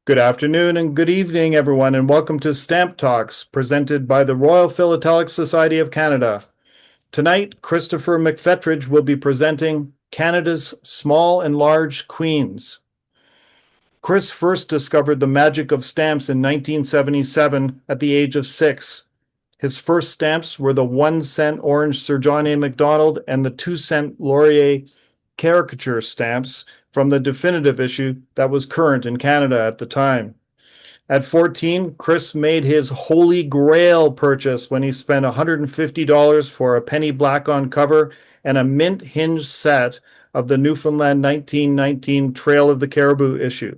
Good afternoon and good evening, everyone, and welcome to Stamp Talks, presented by the Royal Philatelic Society of Canada. Tonight, Christopher McFetridge will be presenting Canada's Small and Large Queens. Chris first discovered the magic of stamps in 1977 at the age of 6. His first stamps were the 1-cent orange Sir John A. Macdonald and the 2-cent Laurier caricature stamps from the definitive issue that was current in Canada at the time. At 14, Chris made his holy grail purchase when he spent $150 for a penny black on cover and a mint hinge set of the Newfoundland 1919 Trail of the Caribou issue.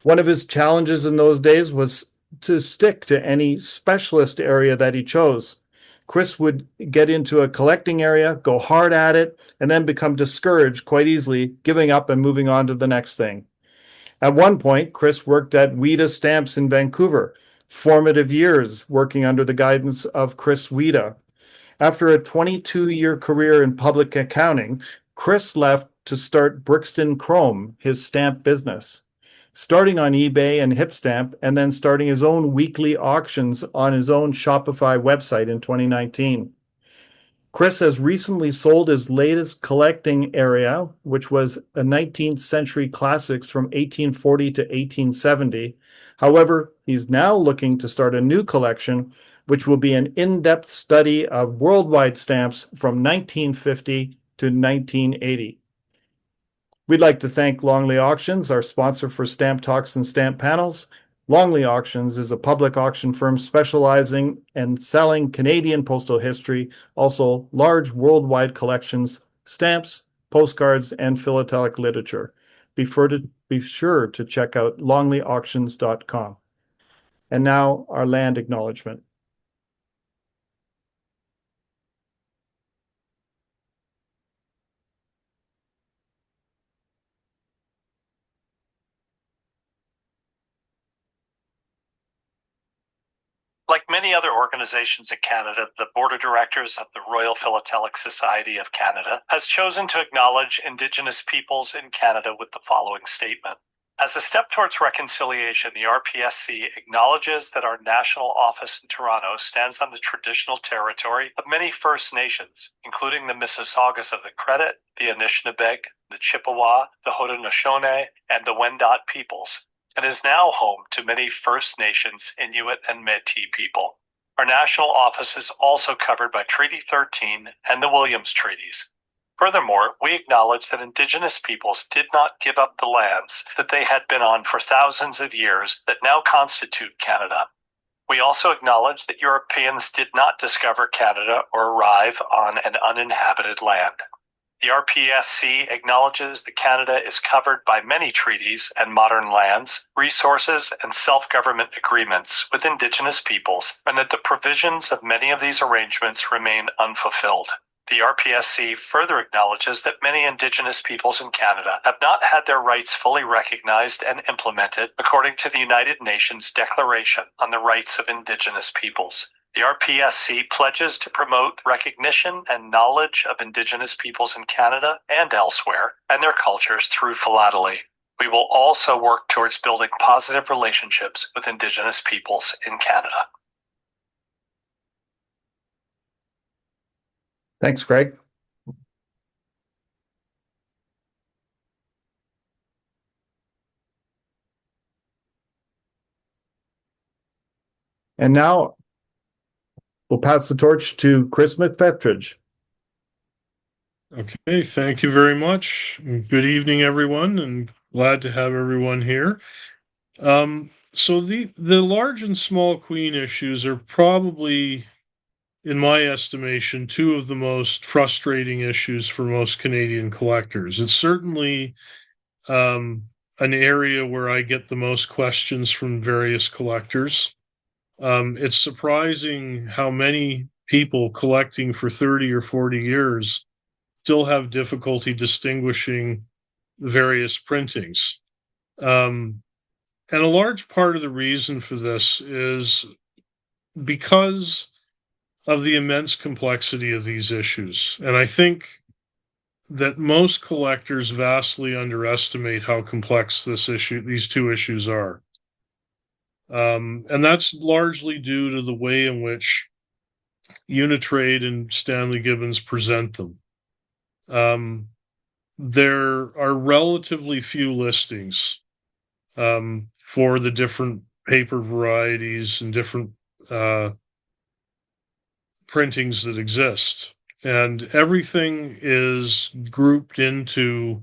One of his challenges in those days was to stick to any specialist area that he chose. Chris would get into a collecting area, go hard at it, and then become discouraged quite easily, giving up and moving on to the next thing. At one point, Chris worked at Weta Stamps in Vancouver, formative years working under the guidance of Chris Weta. After a 22-year career in public accounting, Chris left to start Brixton Chrome, his stamp business, starting on eBay and Hipstamp, and then starting his own weekly auctions on his own Shopify website in 2019. Chris has recently sold his latest collecting area, which was a 19th century classics from 1840 to 1870. However, he's now looking to start a new collection, which will be an in-depth study of worldwide stamps from 1950 to 1980. We'd like to thank Longley Auctions, our sponsor for Stamp Talks and Stamp Panels. Longley Auctions is a public auction firm specializing in selling Canadian postal history, also large worldwide collections, stamps, postcards, and philatelic literature. Be sure to check out longleyauctions.com. And now our land acknowledgement. Like many other organizations in Canada, the Board of Directors of the Royal Philatelic Society of Canada has chosen to acknowledge Indigenous peoples in Canada with the following statement. As a step towards reconciliation, the RPSC acknowledges that our national office in Toronto stands on the traditional territory of many First Nations, including the Mississaugas of the Credit, the Anishinaabeg, the Chippewa, the Haudenosaunee, and the Wendat peoples, and is now home to many First Nations, Inuit, and Métis people. Our national office is also covered by Treaty 13 and the Williams Treaties. Furthermore, we acknowledge that Indigenous peoples did not give up the lands that they had been on for thousands of years that now constitute Canada. We also acknowledge that Europeans did not discover Canada or arrive on an uninhabited land. The RPSC acknowledges that Canada is covered by many treaties and modern lands, resources, and self-government agreements with Indigenous peoples, and that the provisions of many of these arrangements remain unfulfilled. The RPSC further acknowledges that many Indigenous peoples in Canada have not had their rights fully recognized and implemented according to the United Nations Declaration on the Rights of Indigenous Peoples. The RPSC pledges to promote recognition and knowledge of Indigenous peoples in Canada and elsewhere and their cultures through philately. We will also work towards building positive relationships with Indigenous peoples in Canada. Thanks, Greg. And now we'll pass the torch to Chris McFetridge. Okay, thank you very much. Good evening, everyone, and glad to have everyone here. So the large and small queen issues are probably, in my estimation, two of the most frustrating issues for most Canadian collectors. It's certainly an area where I get the most questions from various collectors. It's surprising how many people collecting for 30 or 40 years still have difficulty distinguishing the various printings. And a large part of the reason for this is because of the immense complexity of these issues. And I think that most collectors vastly underestimate how complex these two issues are. And that's largely due to the way in which Unitrade and Stanley Gibbons present them. There are relatively few listings for the different paper varieties and different printings that exist. And everything is grouped into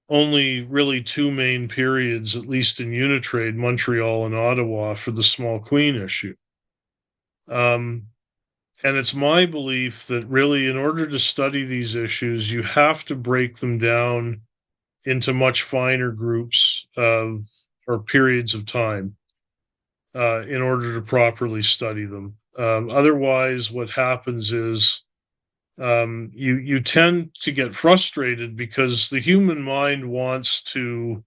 only really two main periods, at least in Unitrade, Montreal and Ottawa, for the small queen issue. And it's my belief that really, in order to study these issues, you have to break them down into much finer groups of or periods of time in order to properly study them. Otherwise, what happens is you tend to get frustrated because the human mind wants to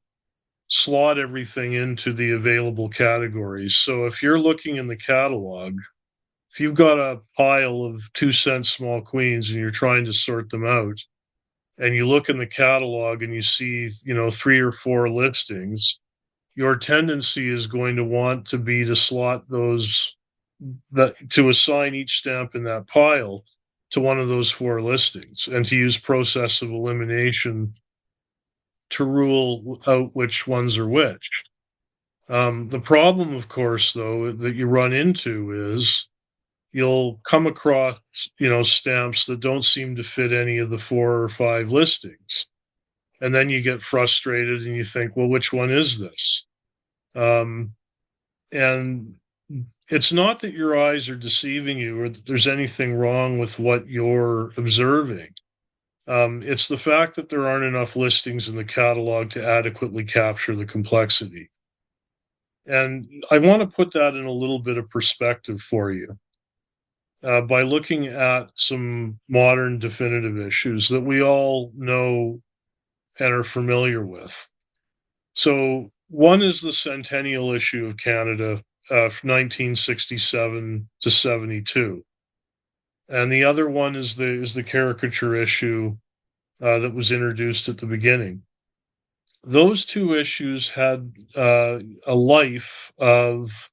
slot everything into the available categories. So if you're looking in the catalog, if you've got a pile of 2-cent small queens and you're trying to sort them out, and you look in the catalog and you see, 3 or 4 listings, your tendency is going to want to be to slot those, to assign each stamp in that pile to one of those 4 listings and to use process of elimination to rule out which ones are which. The problem, of course, though, that you run into is you'll come across, stamps that don't seem to fit any of the 4 or 5 listings. And then you get frustrated and you think, well, which one is this? And it's not that your eyes are deceiving you or that there's anything wrong with what you're observing. It's the fact that there aren't enough listings in the catalog to adequately capture the complexity. And I want to put that in a little bit of perspective for you by looking at some modern definitive issues that we all know and are familiar with. So one is the centennial issue of Canada, 1967 to 72. And the other one is the caricature issue that was introduced at the beginning. Those two issues had a life of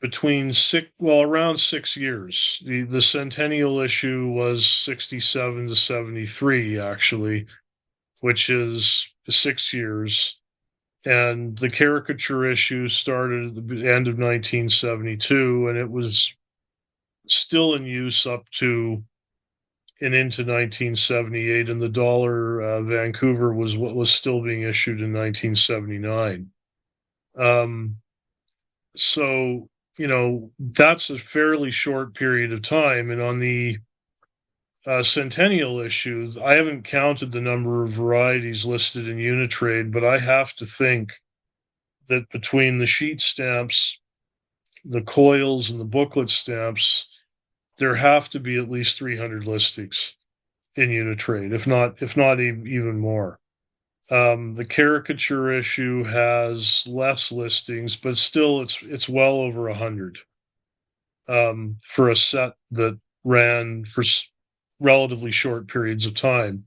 around 6 years. The centennial issue was 67 to 73, actually, which is 6 years. And the caricature issue started at the end of 1972, and it was still in use up to and into 1978. And the dollar Vancouver was what was still being issued in 1979. So, that's a fairly short period of time. And on the centennial issue, I haven't counted the number of varieties listed in Unitrade, but I have to think that between the sheet stamps, the coils, and the booklet stamps, there have to be at least 300 listings in Unitrade, if not even more. The caricature issue has less listings, but still, it's well over 100 for a set that ran for relatively short periods of time.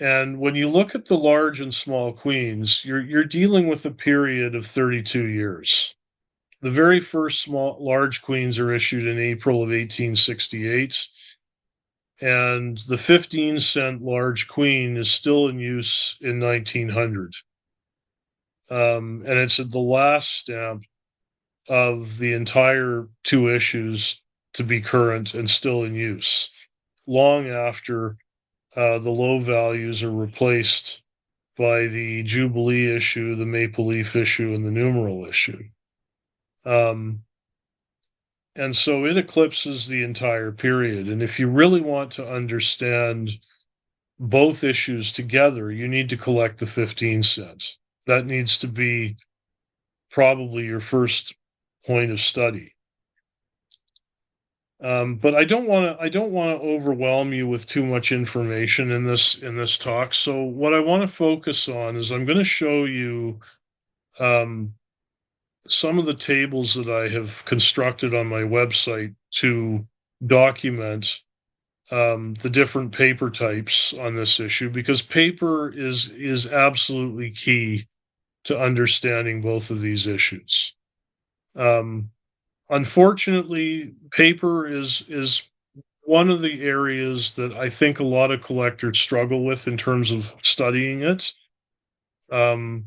And when you look at the large and small queens, you're dealing with a period of 32 years. The very first large queens are issued in April of 1868, and the 15-cent large queen is still in use in 1900. And it's the last stamp of the entire 2 issues to be current and still in use, long after the low values are replaced by the Jubilee issue, the Maple Leaf issue, and the numeral issue. And so it eclipses the entire period. And if you really want to understand both issues together, you need to collect the 15 cents. That needs to be probably your first point of study. But I don't want to overwhelm you with too much information in this talk. So what I want to focus on is I'm going to show you some of the tables that I have constructed on my website to document the different paper types on this issue, because paper is absolutely key to understanding both of these issues. Unfortunately, paper is one of the areas that I think a lot of collectors struggle with in terms of studying it. Um,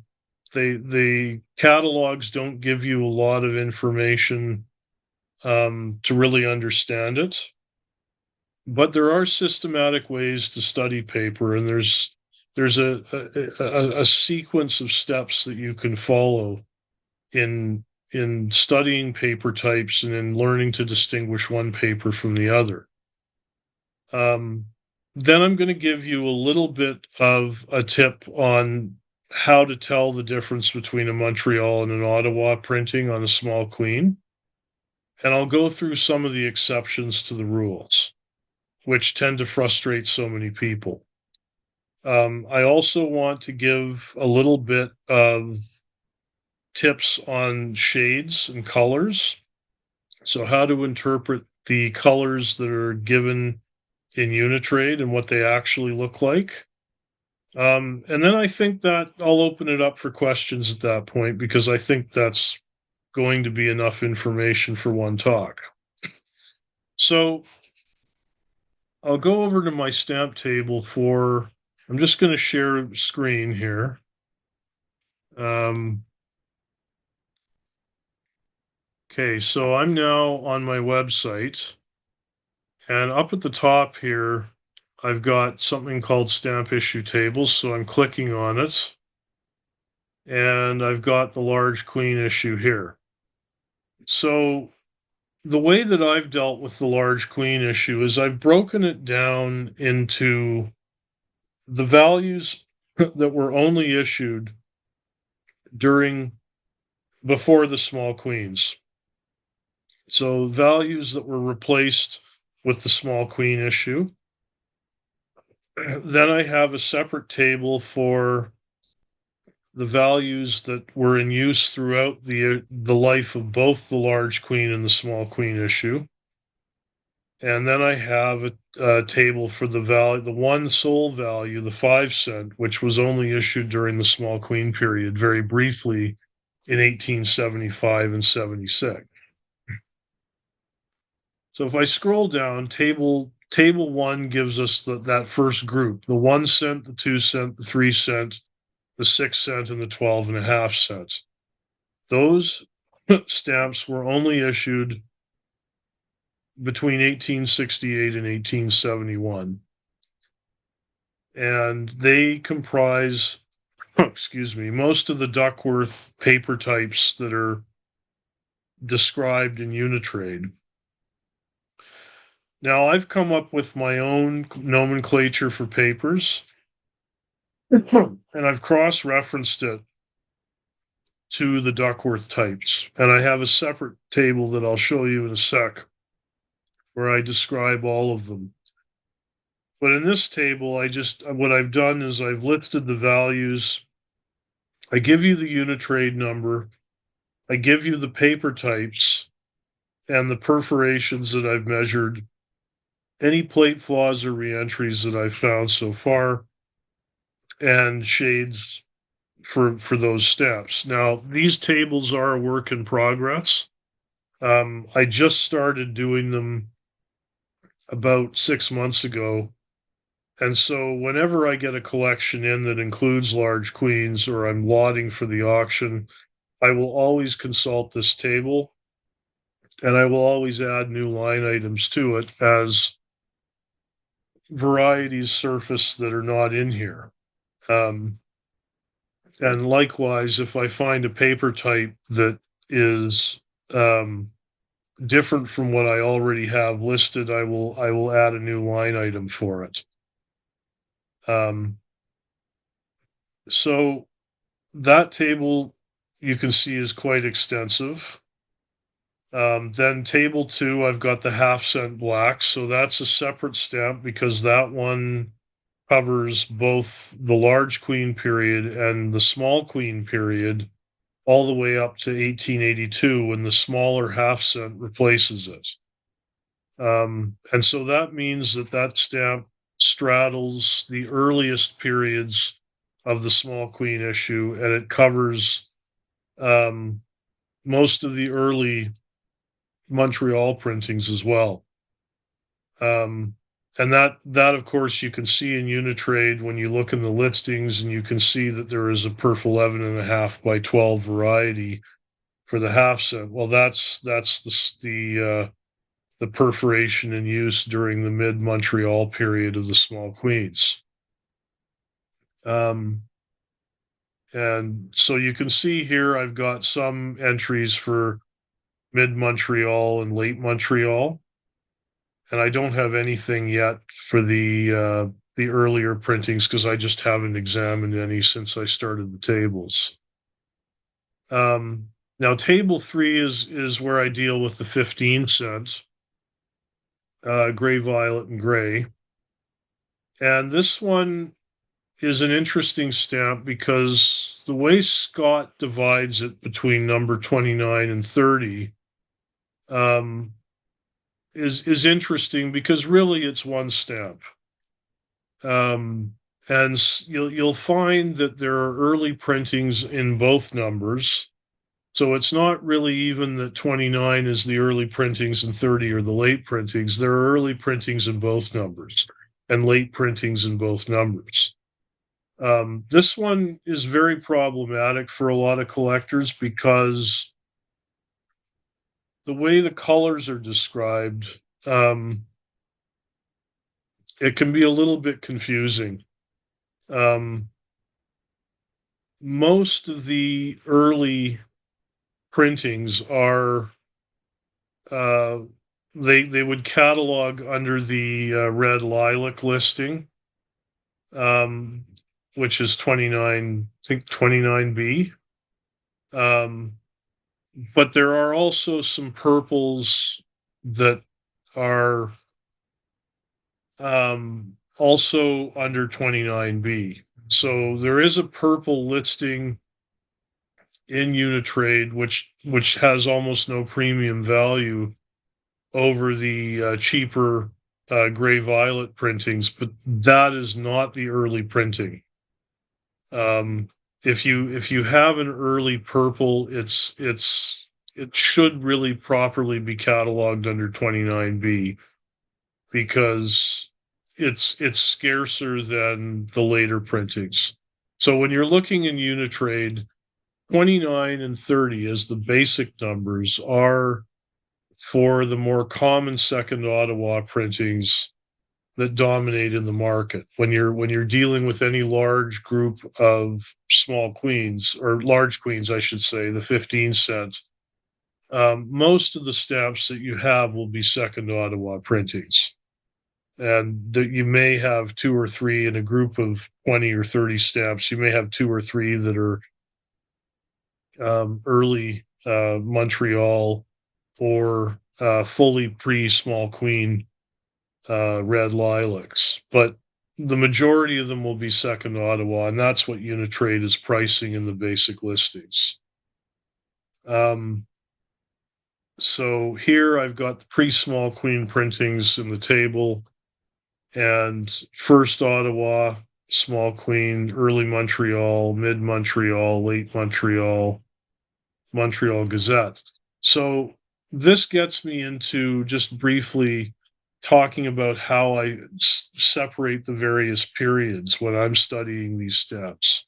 the catalogs don't give you a lot of information to really understand it, but there are systematic ways to study paper, and there's a sequence of steps that you can follow in studying paper types and in learning to distinguish one paper from the other. Then I'm going to give you a little bit of a tip on how to tell the difference between a Montreal and an Ottawa printing on a small queen. And I'll go through some of the exceptions to the rules, which tend to frustrate so many people. I also want to give a little bit of tips on shades and colors. So, how to interpret the colors that are given in Unitrade and what they actually look like. And then I think that I'll open it up for questions at that point, because I think that's going to be enough information for one talk. So I'll go over to my stamp table I'm just going to share screen here. Okay, so I'm now on my website, and up at the top here, I've got something called stamp issue tables. So I'm clicking on it, and I've got the large queen issue here. So the way that I've dealt with the large queen issue is I've broken it down into the values that were only issued before the small queens. So values that were replaced with the small queen issue. Then I have a separate table for the values that were in use throughout the life of both the large queen and the small queen issue. And then I have a table for the one sole value, the 5 cent, which was only issued during the small queen period, very briefly in 1875 and 76. So if I scroll down, table one gives us that first group: the 1 cent, the 2 cent, the 3 cent, the 6 cent, and the 12.5 cents. Those stamps were only issued between 1868 and 1871. And they comprise, excuse me, most of the Duckworth paper types that are described in Unitrade. Now, I've come up with my own nomenclature for papers, and I've cross-referenced it to the Duckworth types. And I have a separate table that I'll show you in a sec, where I describe all of them. But in this table, what I've done is I've listed the values. I give you the Unitrade number. I give you the paper types and the perforations that I've measured, any plate flaws or reentries that I've found so far, and shades for those stamps. Now, these tables are a work in progress. I just started doing them about 6 months ago. And so whenever I get a collection in that includes large queens, or I'm lotting for the auction, I will always consult this table, and I will always add new line items to it as varieties surface that are not in here. And likewise, if I find a paper type that is different from what I already have listed, I will add a new line item for it. So that table, you can see, is quite extensive. Then table 2, I've got the 1/2 cent black. So that's a separate stamp, because that one covers both the large queen period and the small queen period, all the way up to 1882, when the smaller 1/2 cent replaces it. And so that means that stamp straddles the earliest periods of the small queen issue, and it covers most of the early Montreal printings as well. And that of course you can see in Unitrade when you look in the listings, and you can see that there is a perf 11.5 by 12 variety for the half cent. Well, that's the perforation in use during the mid Montreal period of the small queens. And so you can see here I've got some entries for mid Montreal and late Montreal, and I don't have anything yet for the earlier printings because I just haven't examined any since I started the tables. Now table 3 is where I deal with the 15 cent, gray, violet, and gray. And this one is an interesting stamp because the way Scott divides it between number 29 and 30 is interesting because really it's one stamp. And you'll find that there are early printings in both numbers. So it's not really even that 29 is the early printings and 30 are the late printings. There are early printings in both numbers and late printings in both numbers. This one is very problematic for a lot of collectors because the way the colors are described, it can be a little bit confusing. Most of the early printings are they would catalog under the red lilac listing, which is 29, I think 29B. But there are also some purples that are also under 29B. So there is a purple listing in Unitrade, which has almost no premium value over the cheaper gray violet printings, but that is not the early printing. If you have an early purple, it should really properly be cataloged under 29B because it's scarcer than the later printings. So when you're looking in Unitrade, 29 and 30 as the basic numbers are for the more common second Ottawa printings that dominate in the market. When you're dealing with any large group of small queens, or large queens, I should say, the 15 cent, most of the stamps that you have will be second Ottawa printings. And that you may have 2 or 3 in a group of 20 or 30 stamps. You may have 2 or 3 that are early Montreal or fully pre-small queen red lilacs, but the majority of them will be second Ottawa, and that's what Unitrade is pricing in the basic listings. So here I've got the pre-small queen printings in the table, and first Ottawa, small queen, early Montreal, mid Montreal, late Montreal, Montreal Gazette. So this gets me into just briefly talking about how I separate the various periods when I'm studying these steps.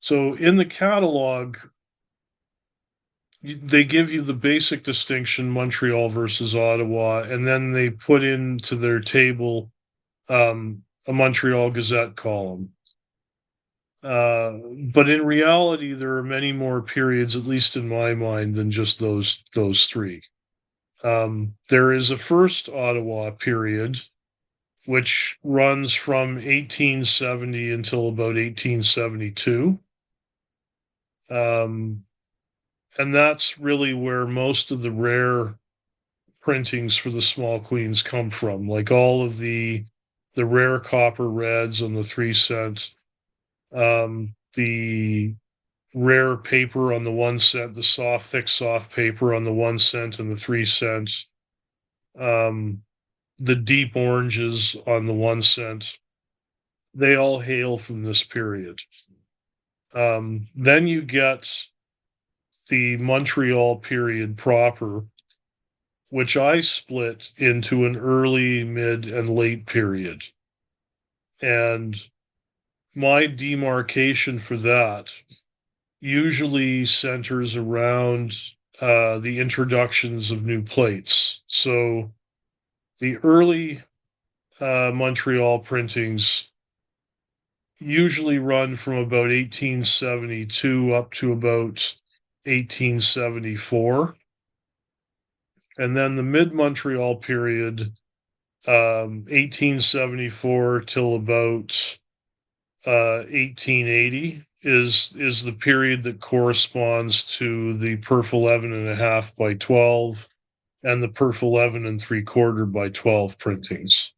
So in the catalog, they give you the basic distinction, Montreal versus Ottawa, and then they put into their table a Montreal Gazette column. But in reality, there are many more periods, at least in my mind, than just those 3. There is a first Ottawa period, which runs from 1870 until about 1872. And that's really where most of the rare printings for the small queens come from, like all of the rare copper reds on the 3 cent, the rare paper on the 1 cent, the thick soft paper on the 1 cent and the 3 cents, the deep oranges on the 1 cent, they all hail from this period. Then you get the Montreal period proper, which I split into an early, mid, and late period. And my demarcation for that usually centers around the introductions of new plates. So the early Montreal printings usually run from about 1872 up to about 1874. And then the mid Montreal period, 1874 till about 1880 is the period that corresponds to the perf 11.5 by 12 and the perf 11 3/4 by 12 printings.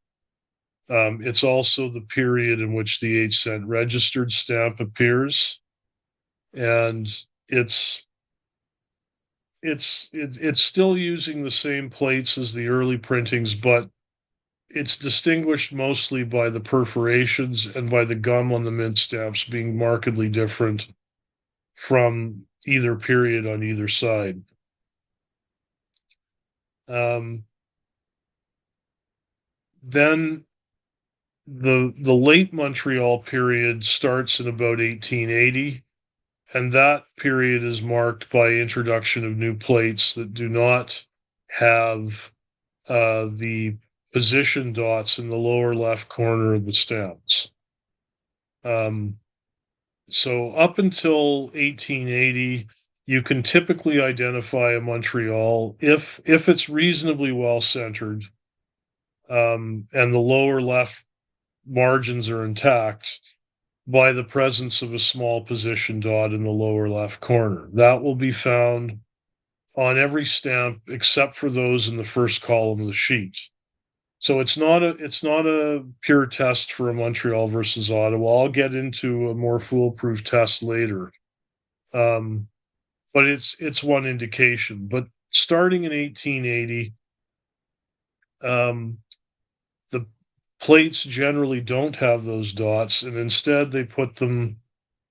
It's also the period in which the 8-cent registered stamp appears, and it's still using the same plates as the early printings, but it's distinguished mostly by the perforations and by the gum on the mint stamps being markedly different from either period on either side. Then the late Montreal period starts in about 1880, and that period is marked by introduction of new plates that do not have the position dots in the lower left corner of the stamps. So up until 1880, you can typically identify a Montreal if it's reasonably well centered, and the lower left margins are intact, by the presence of a small position dot in the lower left corner. That will be found on every stamp except for those in the first column of the sheet. So it's not a pure test for a Montreal versus Ottawa. I'll get into a more foolproof test later. But it's one indication. But starting in 1880, the plates generally don't have those dots, and instead they put them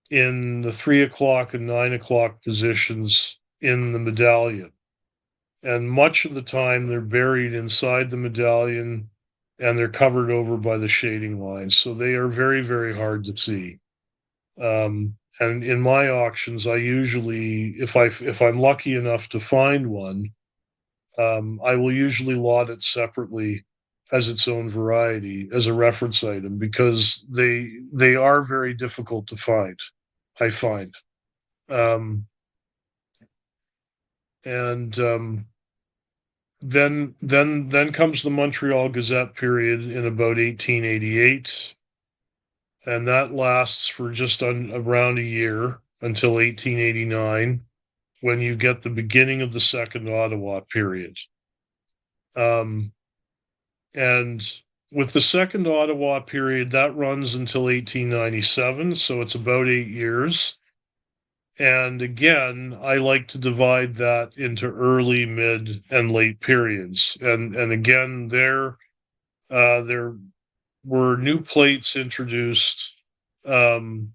in the 3 o'clock and 9 o'clock positions in the medallion. And much of the time they're buried inside the medallion and they're covered over by the shading lines. So they are very, very hard to see. And in my auctions, I usually, if I'm lucky enough to find one, I will usually lot it separately as its own variety, as a reference item, because they are very difficult to find, I find. Then comes the Montreal Gazette period in about 1888, and that lasts for just around a year until 1889, when you get the beginning of the second Ottawa period. And with the second Ottawa period, that runs until 1897, so it's about 8 years. And again, I like to divide that into early, mid, and late periods. And again, there were new plates introduced in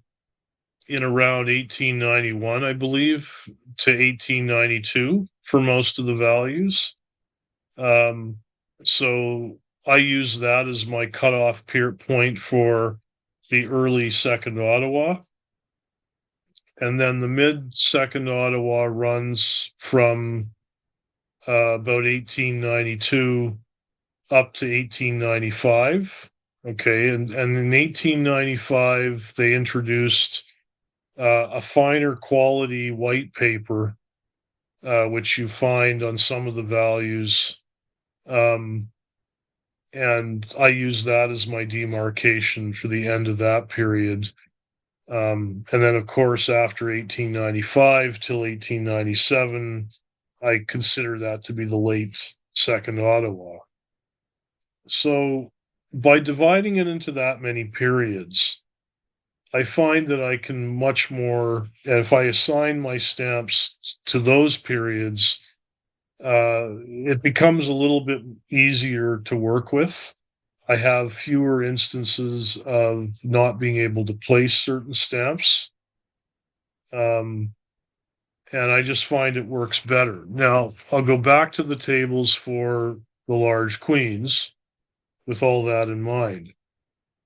around 1891, I believe, to 1892 for most of the values. So I use that as my cutoff point for the early second Ottawa. And then the mid second Ottawa runs from about 1892 up to 1895. Okay, and in 1895 they introduced a finer quality white paper, which you find on some of the values, and I use that as my demarcation for the end of that period. And then, of course, after 1895 till 1897, I consider that to be the late second Ottawa. So by dividing it into that many periods, I find that I can much more, if I assign my stamps to those periods, it becomes a little bit easier to work with. I have fewer instances of not being able to place certain stamps. And I just find it works better. Now, I'll go back to the tables for the large queens with all that in mind.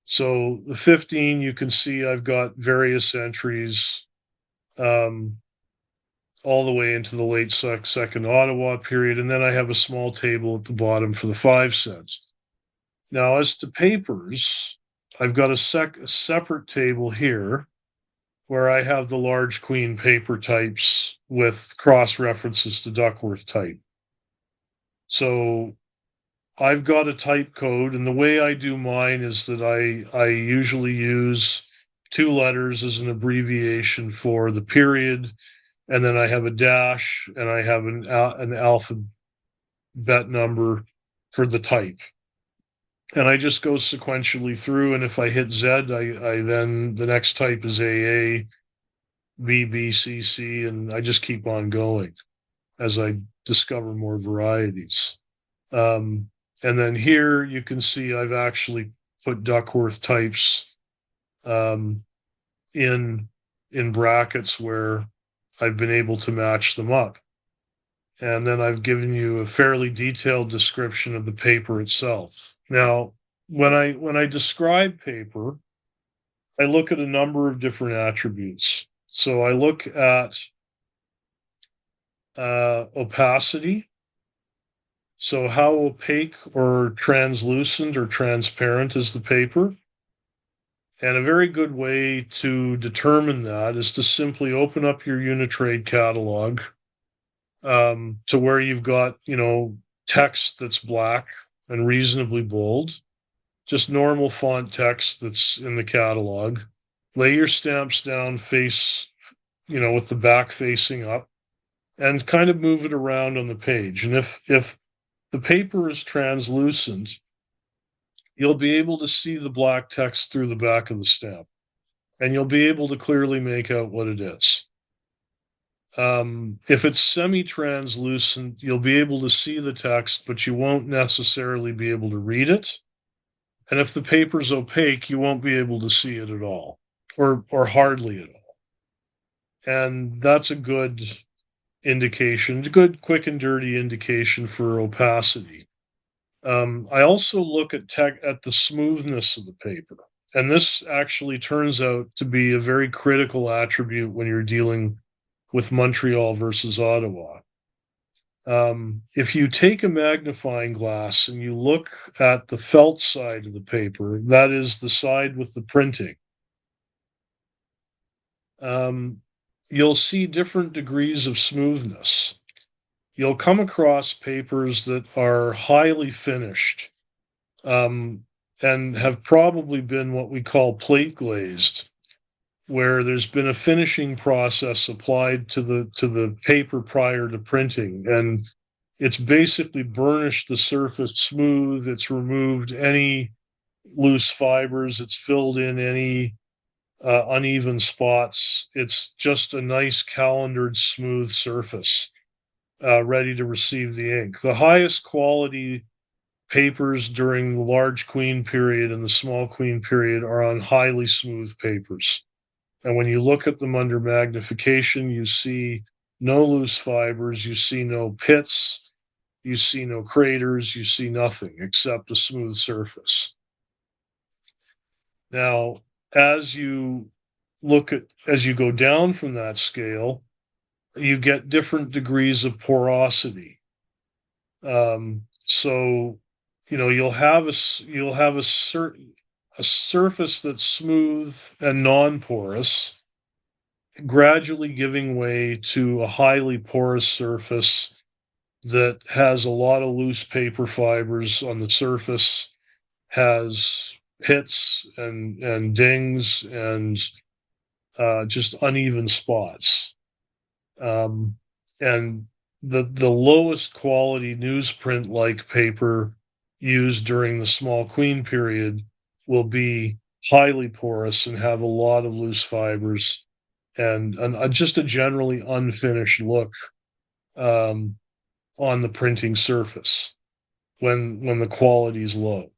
So the 15, you can see I've got various entries um, all the way into the late second Ottawa period. And then I have a small table at the bottom for the 5 cents. Now, as to papers, I've got a separate table here where I have the large queen paper types with cross references to Duckworth type. So I've got a type code, and the way I do mine is that I usually use 2 letters as an abbreviation for the period, and then I have a dash, and I have an alphabet number for the type. And I just go sequentially through, and if I hit Z, I then the next type is AA, B, C, C, and I just keep on going as I discover more varieties. And then here you can see I've actually put Duckworth types in brackets where I've been able to match them up. And then I've given you a fairly detailed description of the paper itself. Now, when I describe paper, I look at a number of different attributes. So I look at opacity. So how opaque or translucent or transparent is the paper? And a very good way to determine that is to simply open up your Unitrade catalog to where you've got, text that's black and reasonably bold, just normal font text that's in the catalog. Lay your stamps down face, with the back facing up, and kind of move it around on the page. And if the paper is translucent, you'll be able to see the black text through the back of the stamp, and you'll be able to clearly make out what it is. If it's semi-translucent, you'll be able to see the text, but you won't necessarily be able to read it. And if the paper's opaque, you won't be able to see it at all, or hardly at all. And that's a good indication, a good, quick and dirty indication for opacity. I also look at the smoothness of the paper, and this actually turns out to be a very critical attribute when you're dealing with Montreal versus Ottawa. If you take a magnifying glass and you look at the felt side of the paper, that is the side with the printing, you'll see different degrees of smoothness. You'll come across papers that are highly finished and have probably been what we call plate glazed, where there's been a finishing process applied to the paper prior to printing, and it's basically burnished the surface smooth. It's removed any loose fibers. It's filled in any uneven spots. It's just a nice calendared smooth surface ready to receive the ink. The highest quality papers during the large queen period and the small queen period are on highly smooth papers. And when you look at them under magnification, you see no loose fibers, you see no pits, you see no craters, you see nothing except a smooth surface. Now, as you go down from that scale, you get different degrees of porosity. So, you'll have a surface that's smooth and non-porous, gradually giving way to a highly porous surface that has a lot of loose paper fibers on the surface, has pits and dings and just uneven spots. And the lowest quality newsprint like paper used during the small queen period will be highly porous and have a lot of loose fibers and just a generally unfinished look. on the printing surface when the quality is low.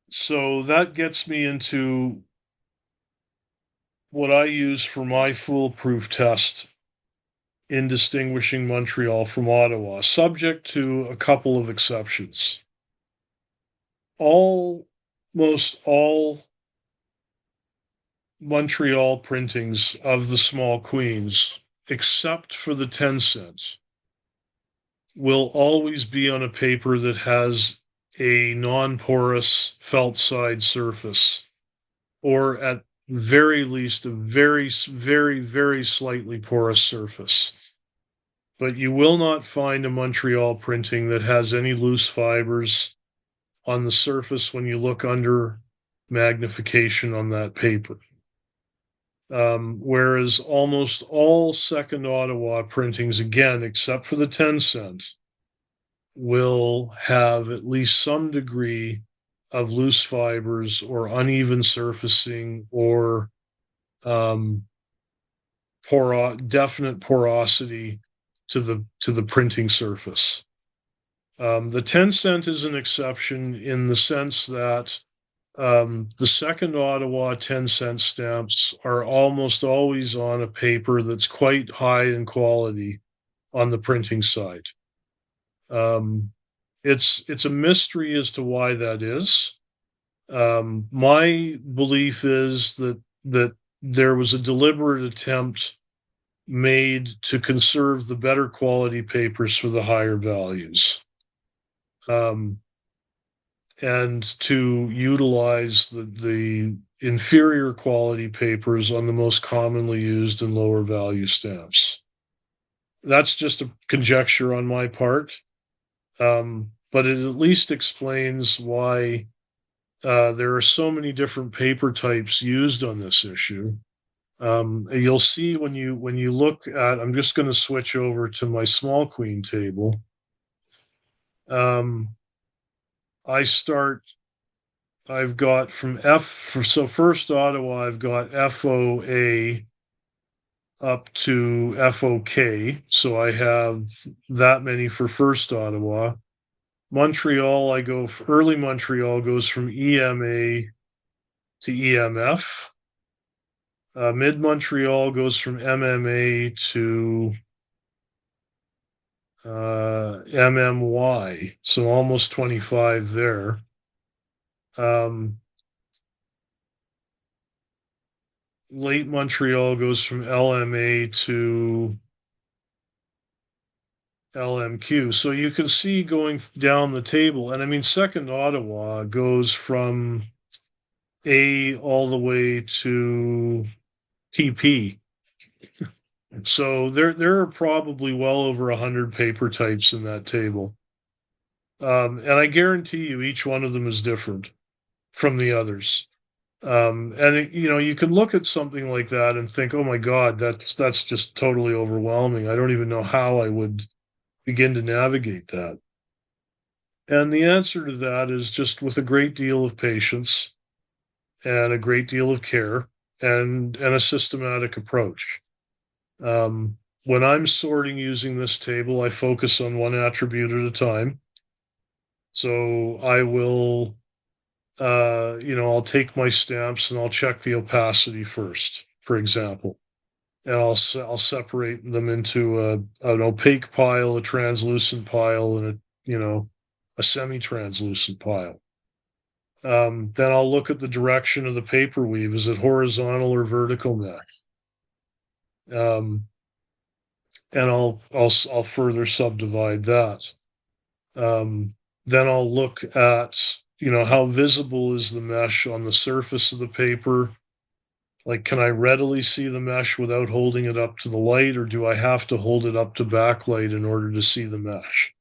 So that gets me into what I use for my foolproof test in distinguishing Montreal from Ottawa, subject to a couple of exceptions. Almost all Montreal printings of the small queens, except for the 10 cents, will always be on a paper that has a non-porous felt side surface, or at very least a very, very, very slightly porous surface. But you will not find a Montreal printing that has any loose fibers on the surface when you look under magnification on that paper. Whereas almost all second Ottawa printings, again, except for the 10 cents, will have at least some degree of loose fibers or uneven surfacing or definite porosity to the printing surface. The 10 cent is an exception in the sense that the second Ottawa 10 cent stamps are almost always on a paper that's quite high in quality on the printing side. It's a mystery as to why that is. My belief is that there was a deliberate attempt made to conserve the better quality papers for the higher values. And to utilize the inferior quality papers on the most commonly used and lower value stamps. That's just a conjecture on my part, but it at least explains why there are so many different paper types used on this issue. You'll see when you look at, I'm just going to switch over to my small queen table. I've got from first Ottawa, I've got FOA up to FOK. So I have that many for first Ottawa. Montreal, early Montreal goes from EMA to EMF. Mid Montreal goes from MMA to MMY, so almost 25 there. Late Montreal goes from LMA to LMQ. So you can see going down the table, and I mean, second Ottawa goes from A all the way to PP. So there are probably well over 100 paper types in that table. And I guarantee you each one of them is different from the others. You can look at something like that and think, oh my God, that's just totally overwhelming. I don't even know how I would begin to navigate that. And the answer to that is just with a great deal of patience and a great deal of care and a systematic approach. When I'm sorting using this table, I focus on one attribute at a time. So I will, I'll take my stamps and I'll check the opacity first, for example, and I'll separate them into an opaque pile, a translucent pile, and a semi-translucent pile. Then I'll look at the direction of the paper weave. Is it horizontal or vertical mesh? And I'll further subdivide that. Then I'll look at, how visible is the mesh on the surface of the paper? Like, can I readily see the mesh without holding it up to the light, or do I have to hold it up to backlight in order to see the mesh?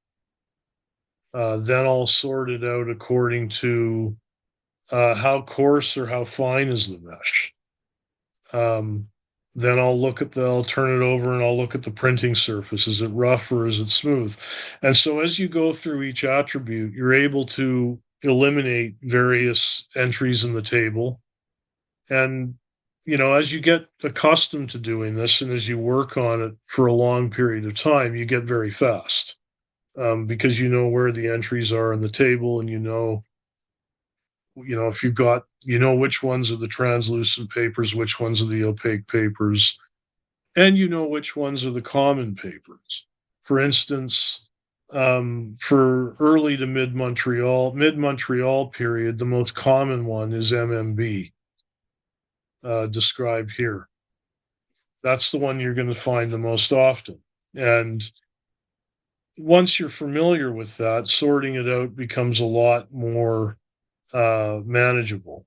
Then I'll sort it out according to how coarse or how fine is the mesh. Then I'll turn it over and I'll look at the printing surface. Is it rough or is it smooth? And so as you go through each attribute, you're able to eliminate various entries in the table. And as you get accustomed to doing this and as you work on it for a long period of time, you get very fast, because you know where the entries are in the table, and if you've got, which ones are the translucent papers, which ones are the opaque papers, and which ones are the common papers. For instance, for early to mid Montreal period, the most common one is MMB, described here. That's the one you're going to find the most often. And once you're familiar with that, sorting it out becomes a lot more manageable.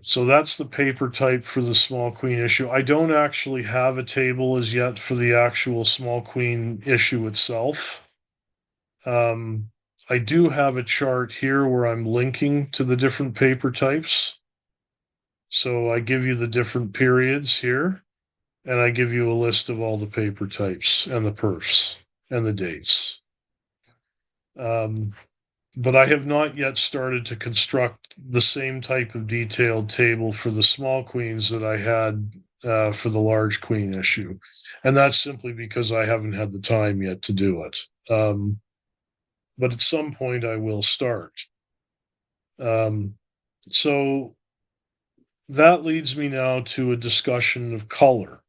So that's the paper type for the small queen issue. I don't actually have a table as yet for the actual small queen issue itself. I do have a chart here where I'm linking to the different paper types. So I give you the different periods here, and I give you a list of all the paper types and the perfs and the dates. But I have not yet started to construct the same type of detailed table for the small queens that I had for the large queen issue. And that's simply because I haven't had the time yet to do it. But at some point I will start. So that leads me now to a discussion of color.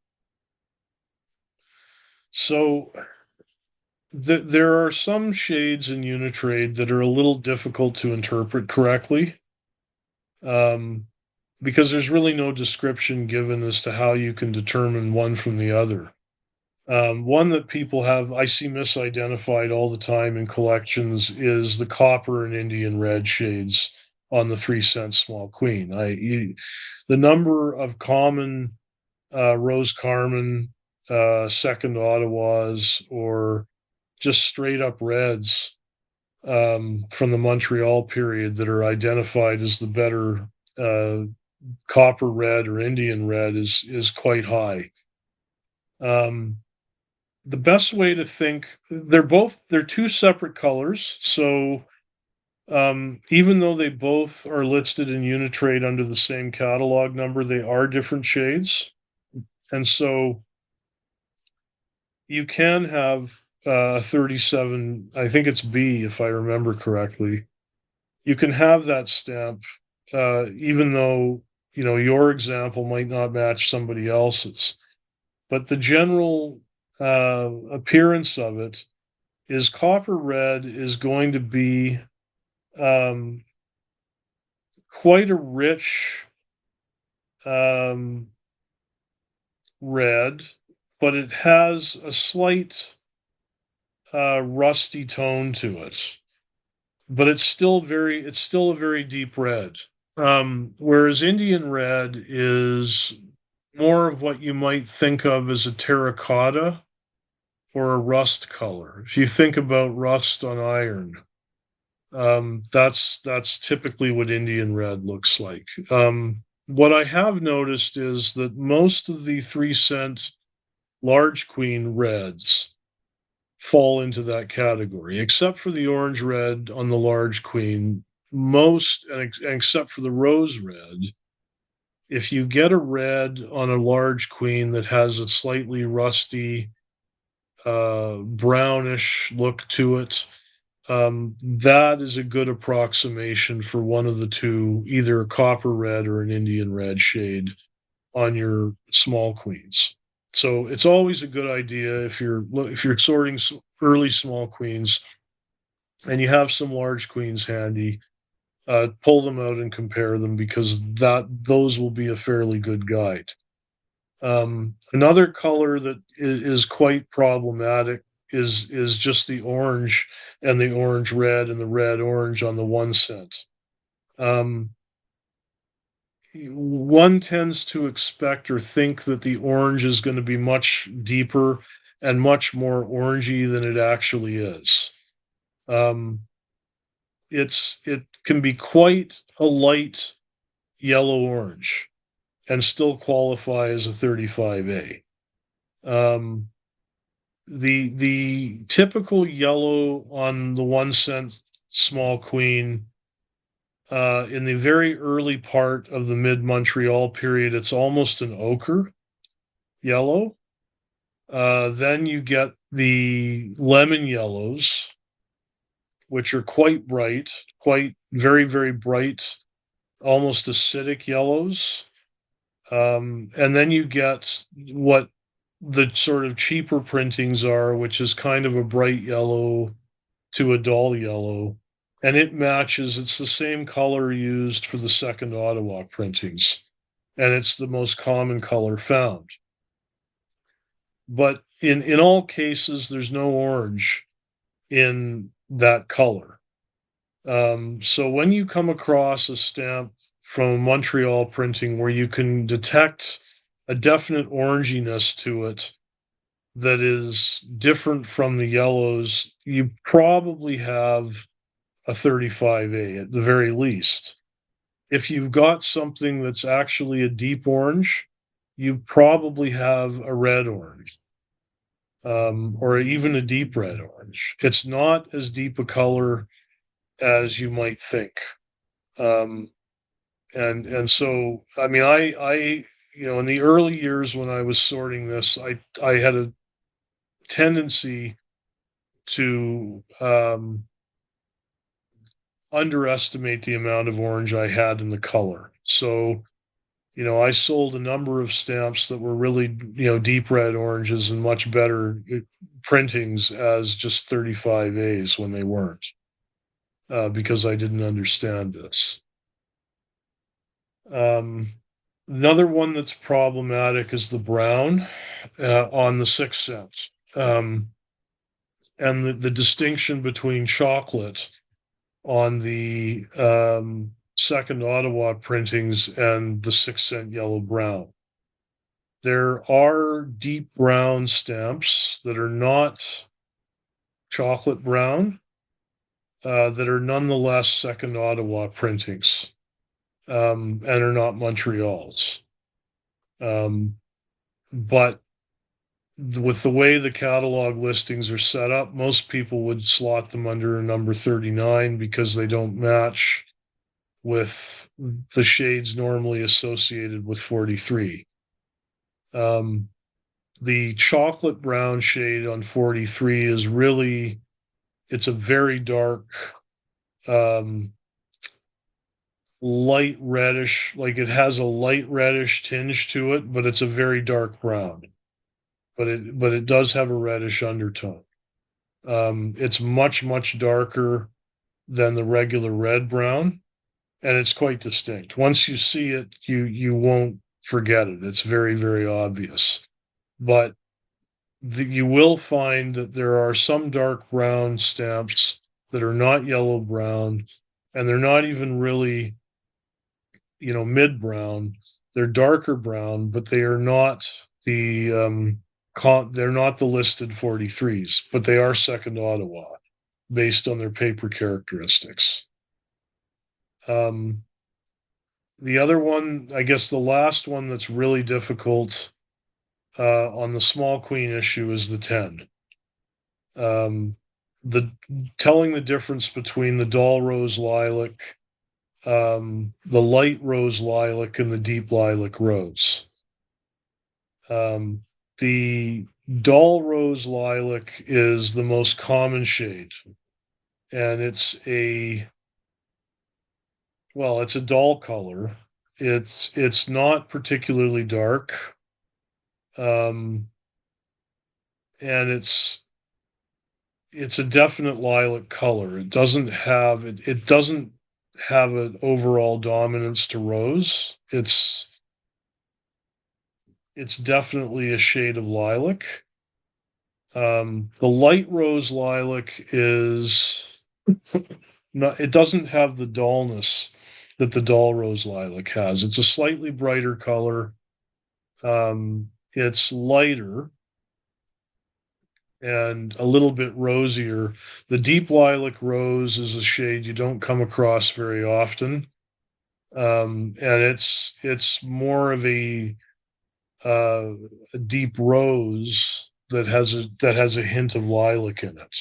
So there are some shades in Unitrade that are a little difficult to interpret correctly, because there's really no description given as to how you can determine one from the other. One that people I see misidentified all the time in collections is the copper and Indian red shades on the 3-cent small queen. The number of common Rose Carmen, second Ottawas, or just straight up reds from the Montreal period that are identified as the better copper red or Indian red is quite high. The best way to think, they're two separate colors. So even though they both are listed in Unitrade under the same catalog number, they are different shades. And so you can have 37, I think it's B, if I remember correctly. You can have that stamp, even though, your example might not match somebody else's. But the general appearance of it is copper red is going to be quite a rich red, but it has a slight rusty tone to it. But it's still a very deep red. Whereas Indian red is more of what you might think of as a terracotta or a rust color. If you think about rust on iron, that's typically what Indian red looks like. What I have noticed is that most of the 3-cent large queen reds fall into that category, except for the orange red on the large queen. Most, and except for the rose red, if you get a red on a large queen that has a slightly rusty, brownish look to it, that is a good approximation for one of the two, either a copper red or an Indian red shade on your small queens. So it's always a good idea if you're sorting early small queens and you have some large queens handy, pull them out and compare them, because those will be a fairly good guide. Another color that is quite problematic is just the orange and the orange red and the red orange on the 1-cent. One tends to expect or think that the orange is going to be much deeper and much more orangey than it actually is. It can be quite a light yellow orange and still qualify as a 35A. The typical yellow on the 1-cent small queen In the very early part of the mid-Montreal period, it's almost an ochre yellow. Then you get the lemon yellows, which are quite bright, quite very, very bright, almost acidic yellows. And then you get what the sort of cheaper printings are, which is kind of a bright yellow to a dull yellow. And it matches, it's the same color used for the second Ottawa printings. And it's the most common color found. But in all cases, there's no orange in that color. So when you come across a stamp from a Montreal printing where you can detect a definite oranginess to it that is different from the yellows, you probably have a 35A at the very least. If you've got something that's actually a deep orange, you probably have a red orange, or even a deep red orange. It's not as deep a color as you might think. Um, and so, I mean, I in the early years when I was sorting this, I had a tendency to underestimate the amount of orange I had in the color. So, I sold a number of stamps that were really, deep red oranges and much better printings as just 35As when they weren't, because I didn't understand this. Another one that's problematic is the brown on the 6 cent. And the distinction between chocolate on the second Ottawa printings and the 6 cent yellow brown. There are deep brown stamps that are not chocolate brown, that are nonetheless second Ottawa printings, and are not Montreal's. But with the way the catalog listings are set up, most people would slot them under a number 39 because they don't match with the shades normally associated with 43. The chocolate brown shade on 43 is really, it's a very dark, light reddish, like it has a light reddish tinge to it, but it's a very dark brown. But it does have a reddish undertone. It's much, much darker than the regular red brown, and it's quite distinct. Once you see it, you won't forget it. It's very, very obvious. But you will find that there are some dark brown stamps that are not yellow brown, and they're not even really, mid brown. They're darker brown, but they are not they're not the listed 43s, but they are second Ottawa based on their paper characteristics. The other one, I guess the last one that's really difficult on the small queen issue is the 10. The telling the difference between the dull rose lilac, the light rose lilac, and the deep lilac rose. The dull rose lilac is the most common shade, and it's a dull color. It's not particularly dark, and it's a definite lilac color. It doesn't have an overall dominance to rose. It's definitely a shade of lilac. The light rose lilac is not, it doesn't have the dullness that the dull rose lilac has. It's a slightly brighter color. It's lighter and a little bit rosier. The deep lilac rose is a shade you don't come across very often. And it's more of a deep rose that has a hint of lilac in it.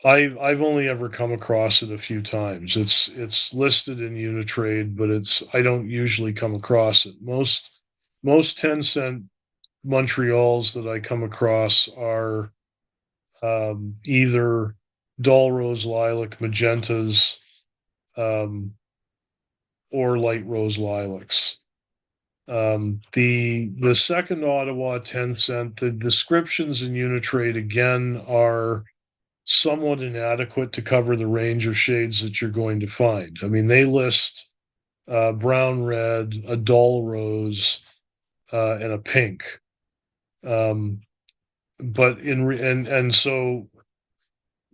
I've only ever come across it a few times. It's listed in Unitrade, but I don't usually come across it. Most 10-cent Montreals that I come across are either dull rose lilac magentas, or light rose lilacs. The second Ottawa 10-cent, the descriptions in Unitrade again are somewhat inadequate to cover the range of shades that you're going to find. I mean, they list brown red, a dull rose, and a pink. But and so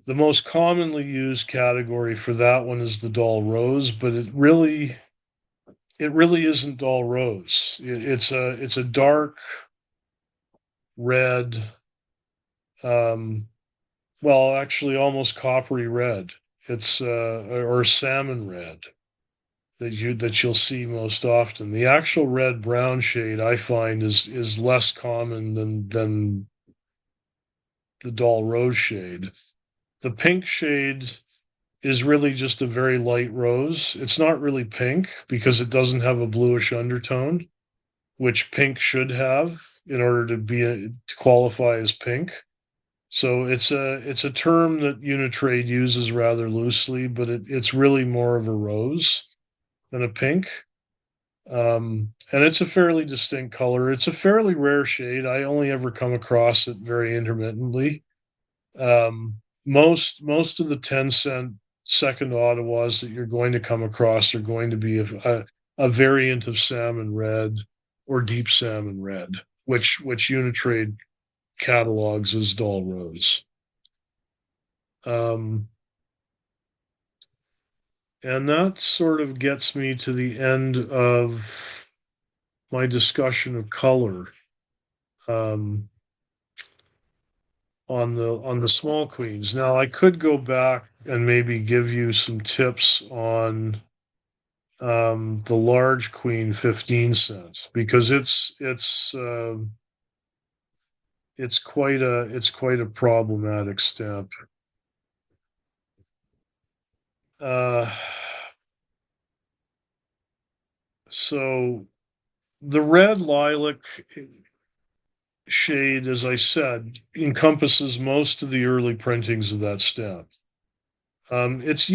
the most commonly used category for that one is the dull rose, but it really isn't dull rose. It's a dark red, well, actually almost coppery red. It's or salmon red that you'll see most often. The actual red brown shade I find is less common than the dull rose shade. The pink shade is really just a very light rose. It's not really pink because it doesn't have a bluish undertone, which pink should have in order to qualify as pink. So it's a term that Unitrade uses rather loosely, but it's really more of a rose than a pink. And it's a fairly distinct color. It's a fairly rare shade. I only ever come across it very intermittently. Most of the 10-cent second Ottawas that you're going to come across are going to be a variant of salmon red or deep salmon red, which Unitrade catalogs as dull rose. And that sort of gets me to the end of my discussion of color. On the small queens. Now I could go back and maybe give you some tips on the large queen 15 cents because it's quite a problematic stamp. So the red lilac shade, as I said, encompasses most of the early printings of that stamp. It's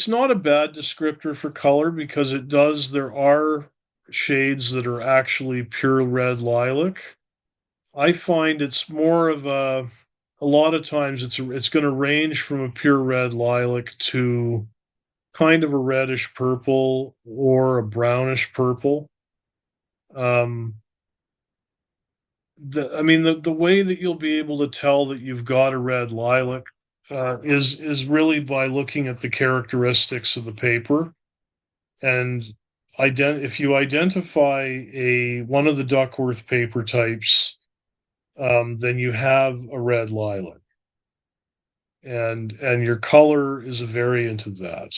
not a bad descriptor for color because there are shades that are actually pure red lilac. I find it's more of a lot of times it's going to range from a pure red lilac to kind of a reddish purple or a brownish purple. The way that you'll be able to tell that you've got a red lilac is really by looking at the characteristics of the paper, and if you identify one of the Duckworth paper types, then you have a red lilac, and your color is a variant of that.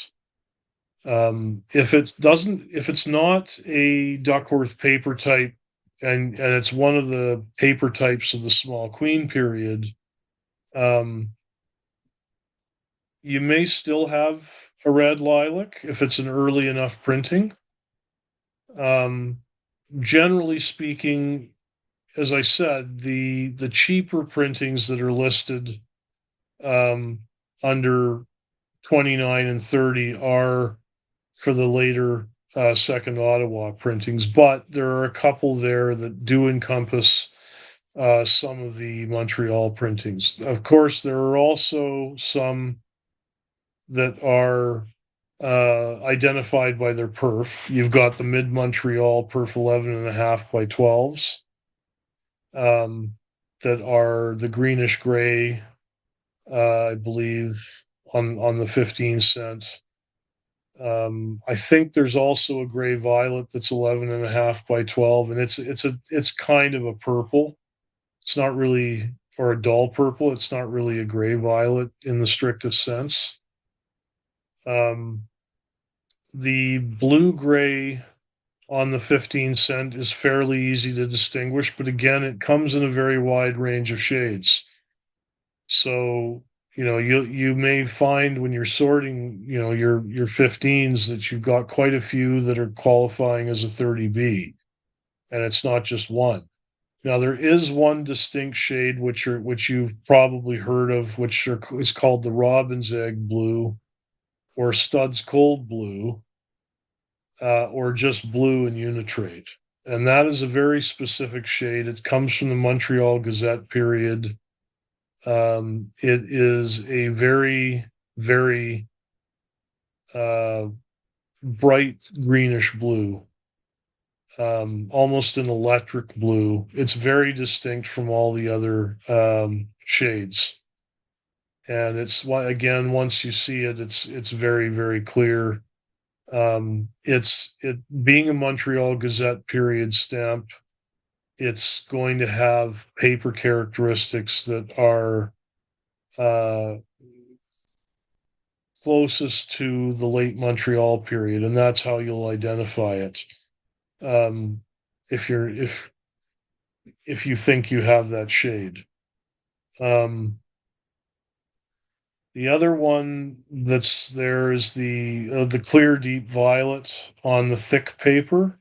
If it's not a Duckworth paper type, and it's one of the paper types of the small queen period, you may still have a red lilac if it's an early enough printing. Generally speaking, as I said, the cheaper printings that are listed under 29 and 30 are for the later second Ottawa printings, but there are a couple there that do encompass some of the Montreal printings. Of course, there are also some that are identified by their perf. You've got the mid Montreal perf 11.5 by 12s that are the greenish gray, I believe, on the 15 cent. I think there's also a gray violet that's 11.5 by 12, and it's kind of a purple. It's not really, or a dull purple. It's not really a gray violet in the strictest sense. The blue gray on the 15 cent is fairly easy to distinguish, but again, it comes in a very wide range of shades. So, you may find when you're sorting, your 15s that you've got quite a few that are qualifying as a 30B, and it's not just one. Now there is one distinct shade which you've probably heard of, is called the robin's egg blue or Stud's cold blue, or just blue in unitrate. And that is a very specific shade. It comes from the Montreal Gazette period. It is a very, very uh, bright greenish blue, almost an electric blue. It's very distinct from all the other shades. And it's again, once you see it, it's very, very clear. It being a Montreal Gazette period stamp, it's going to have paper characteristics that are uh, closest to the late Montreal period, and that's how you'll identify it. Um, if you're if you think you have that shade. The other one that's there is the clear deep violet on the thick paper.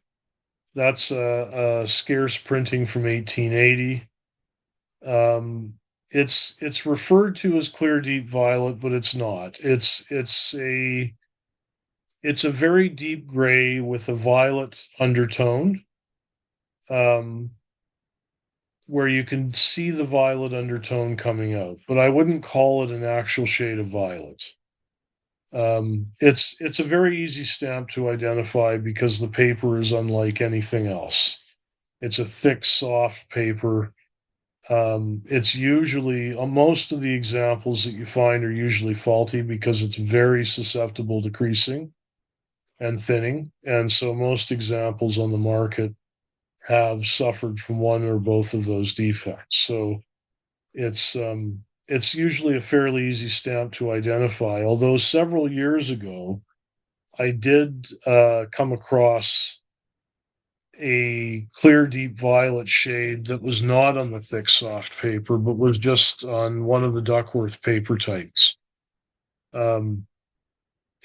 That's a scarce printing from 1880. It's referred to as clear deep violet, but it's not. It's a very deep gray with a violet undertone, um, where you can see the violet undertone coming out, but I wouldn't call it an actual shade of violet. It's a very easy stamp to identify because the paper is unlike anything else. It's a thick, soft paper. It's usually most of the examples that you find are usually faulty because it's very susceptible to creasing and thinning, and so most examples on the market have suffered from one or both of those defects. So it's usually a fairly easy stamp to identify. Although several years ago, I did come across a clear deep violet shade that was not on the thick soft paper, but was just on one of the Duckworth paper types. Um,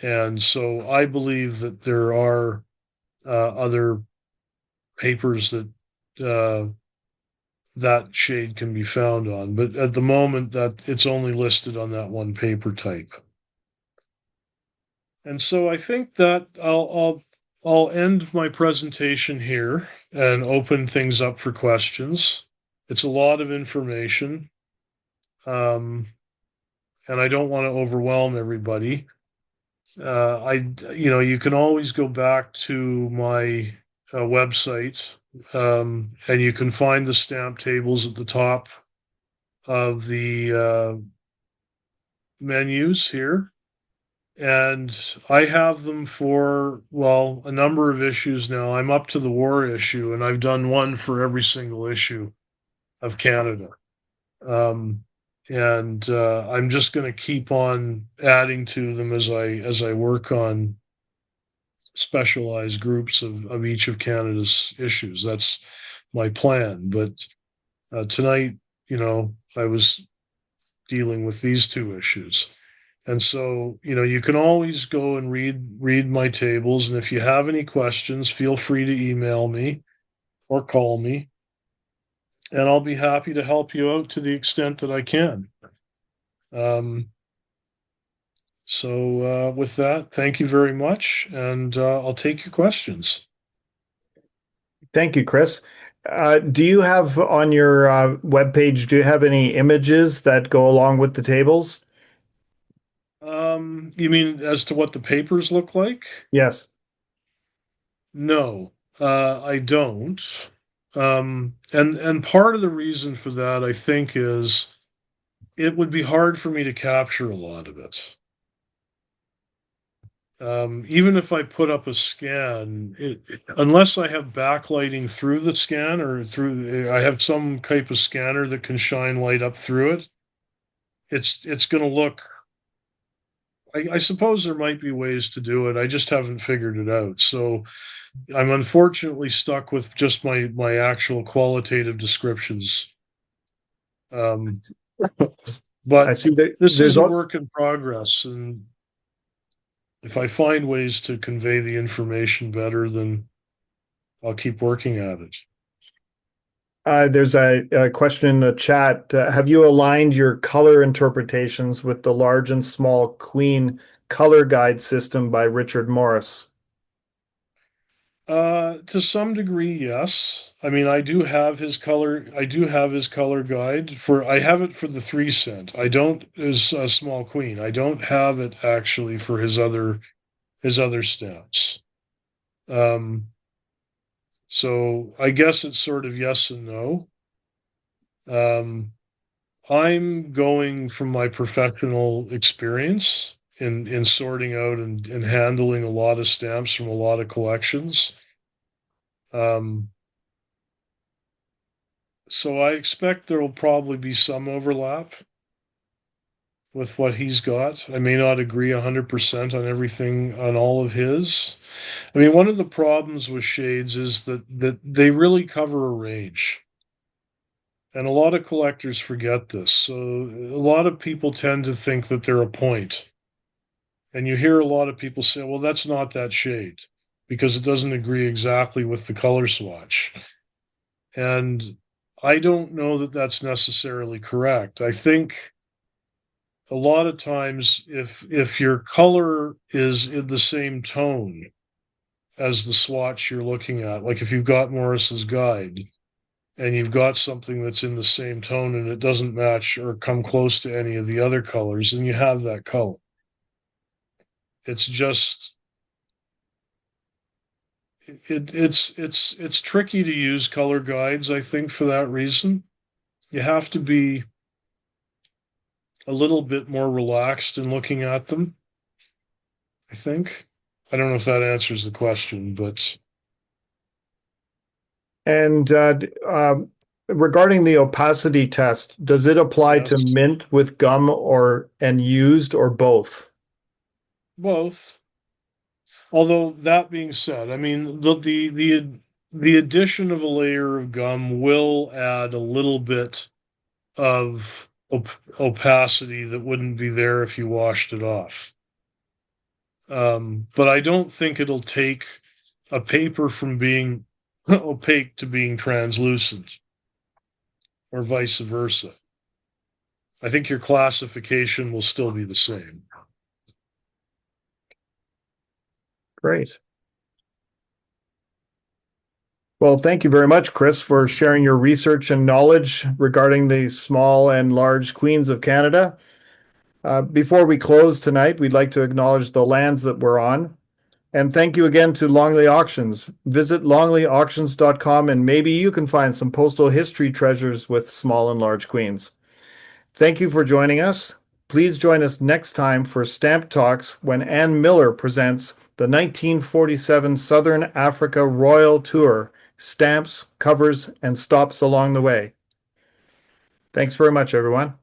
and so I believe that there are other papers that uh, that shade can be found on, but at the moment that it's only listed on that one paper type. And so I think that I'll end my presentation here and open things up for questions. It's a lot of information, um, and I don't want to overwhelm everybody. You can always go back to my website, and you can find the stamp tables at the top of the menus here. And I have them for, well, a number of issues now. I'm up to the war issue, and I've done one for every single issue of Canada. Um, and I'm just going to keep on adding to them as I work on specialized groups of each of Canada's issues. That's my plan. But tonight, I was dealing with these two issues. And so, you can always go and read my tables. And if you have any questions, feel free to email me or call me, and I'll be happy to help you out to the extent that I can. Um, with that, thank you very much, and I'll take your questions. Thank you, Chris. Do you have on your webpage, do you have any images that go along with the tables? You mean as to what the papers look like? Yes. No, I don't. And part of the reason for that, I think, is it would be hard for me to capture a lot of it. Even if I put up a scan, unless I have backlighting through the scan or I have some type of scanner that can shine light up through it, it's going to look. I suppose there might be ways to do it. I just haven't figured it out. So I'm unfortunately stuck with just my actual qualitative descriptions. Um, I But see that this is a work in progress, and if I find ways to convey the information better, then I'll keep working at it. there's a question in the chat. Have you aligned your color interpretations with the large and small queen color guide system by Richard Morris? To some degree, yes. I mean, I do have his color. I do have his color guide for. I have it for the 3 cent. I don't as a small queen. I don't have it actually for his other stamps. Um, so I guess it's sort of yes and no. Um, I'm going from my professional experience in sorting out and handling a lot of stamps from a lot of collections. Um, so I expect there will probably be some overlap with what he's got. I may not agree 100% on everything on all of his. I mean, one of the problems with shades is that they really cover a range. And a lot of collectors forget this. So a lot of people tend to think that they're a point. And you hear a lot of people say, well, that's not that shade because it doesn't agree exactly with the color swatch. And I don't know that that's necessarily correct. I think a lot of times if your color is in the same tone as the swatch you're looking at, like if you've got Morris's guide and you've got something that's in the same tone and it doesn't match or come close to any of the other colors, then you have that color. It's just it's tricky to use color guides, I think, for that reason. You have to be a little bit more relaxed in looking at them, I think. I don't know if that answers the question, but And regarding the opacity test, does it apply to yes, mint with gum or and used or both? both. Although that being said, I mean the addition of a layer of gum will add a little bit of opacity that wouldn't be there if you washed it off. But I don't think it'll take a paper from being opaque to being translucent or vice versa. I think your classification will still be the same. Great. Well, thank you very much, Chris, for sharing your research and knowledge regarding the small and large queens of Canada. Before we close tonight, we'd like to acknowledge the lands that we're on. And thank you again to Longley Auctions. Visit longleyauctions.com and maybe you can find some postal history treasures with small and large queens. Thank you for joining us. Please join us next time for Stamp Talks when Ann Miller presents the 1947 Southern Africa Royal Tour, Stamps, Covers, and Stops Along the Way. Thanks very much, everyone.